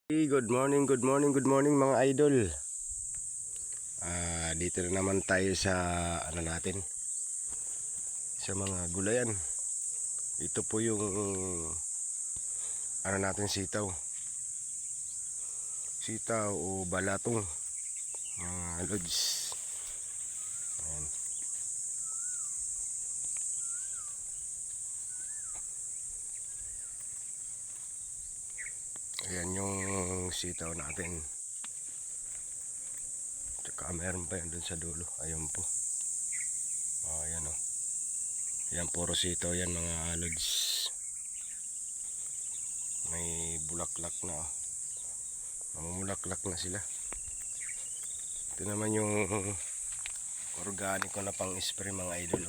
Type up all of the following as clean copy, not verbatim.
Good morning, good morning, good morning mga idol. Dito na naman tayo sa natin, sa mga gulayan. Ito po yung natin, sitaw. Sitaw o balatong, mga lods. Ayan. Ayan yung sitaw natin. Tsaka meron pa yan dun sa dulo. Ayun po. Ayan o. Ayan, puro sitaw yan mga lods. May bulaklak na. Mamumulaklak na sila. Ito naman yung organiko na pang spray mga idol.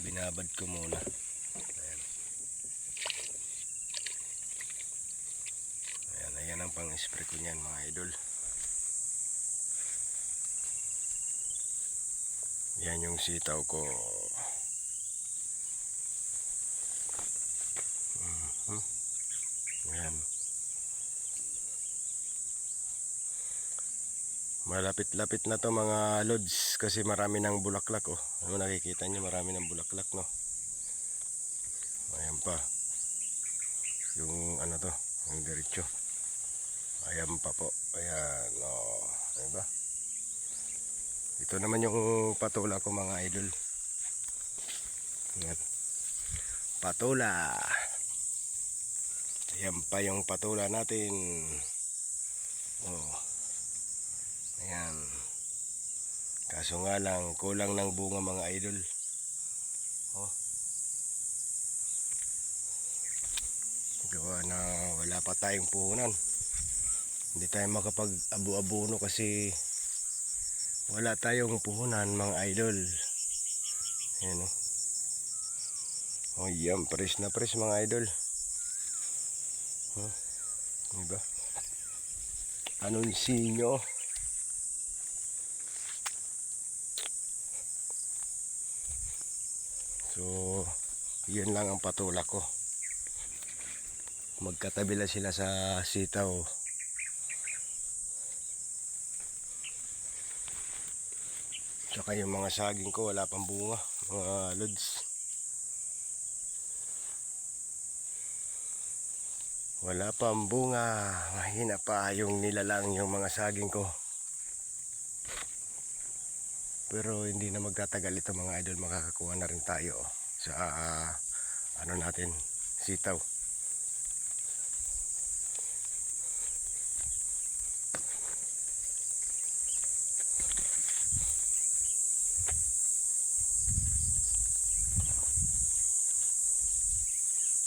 Binabad ko muna. Ayan ang pang spray ko niyan mga idol. Yan yung sitaw ko. Ayan. Malapit-lapit na to mga lods kasi marami ng bulaklak. Ano nakikita nyo, marami ng bulaklak, no? Ayan pa. Yung to, yung diretso. Ayan pa po. Ayan, diba? Ito naman yung patula ko mga idol. Ayan. Patula. Ayan pa yung patula natin. Ayan. Kaso nga lang, kulang ng bunga mga idol. Gawa na wala pa tayong puhunan. Hindi tayo makapag-abu-abuno kasi wala tayong puhunan mga idol. Ayan yan, fresh na fresh mga idol. Diba? Anunsinyo. So, yun lang ang patula ko. Magkatabi lang sila sa sitaw. Tsaka yung mga saging ko wala pang bunga, mga lods. Wala pang bunga, mahina pa yung nilalang yung mga saging ko. Pero hindi na magtatagal ito mga idol, makakakuha na rin tayo sa natin, sitaw.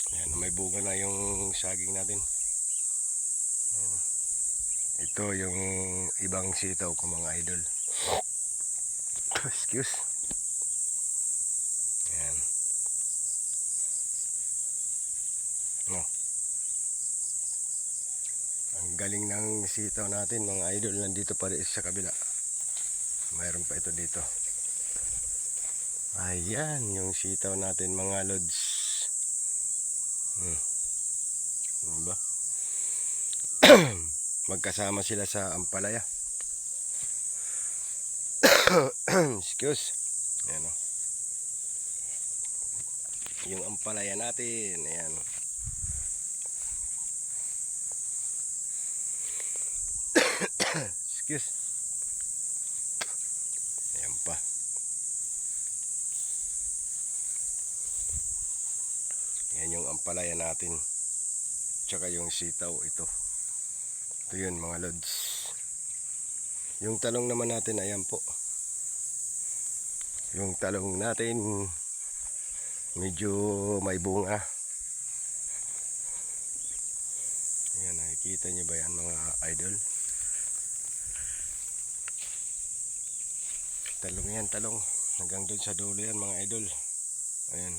Ayan, may bunga na yung saging natin. Ayan. Ito yung ibang sitaw ko mga idol. Excuse. Ayan. Ang galing ng sitaw natin mga idol. Nandito pa rin sa kabila. Mayroon pa ito dito. Ayan yung sitaw natin mga lods. Diba? Magkasama sila sa ampalaya. Excuse. Ayan yung ampalaya natin. Ayan. Excuse. Ayan pa. Ayan yung ampalaya natin. Tsaka yung sitaw ito. Ito yun mga lods. Yung talong naman natin, ayan po. Yung talong natin medyo may bunga. Ayan, nakikita nyo ba yan mga idol? Talong yan, talong. Hanggang doon sa dulo yan mga idol. Ayan.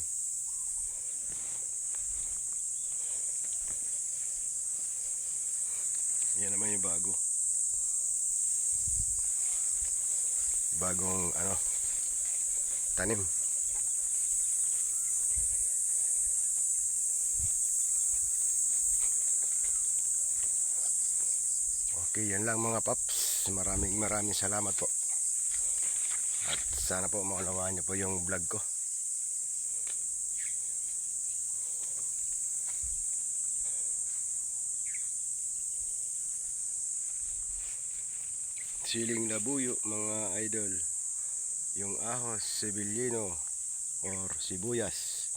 Yan naman yung bagong tanim. Okay, yan lang mga paps. Maraming salamat po. At sana po maunawaan niyo po yung vlog ko. Siling labuyo mga idol. Yung ahos, sibilino or sibuyas.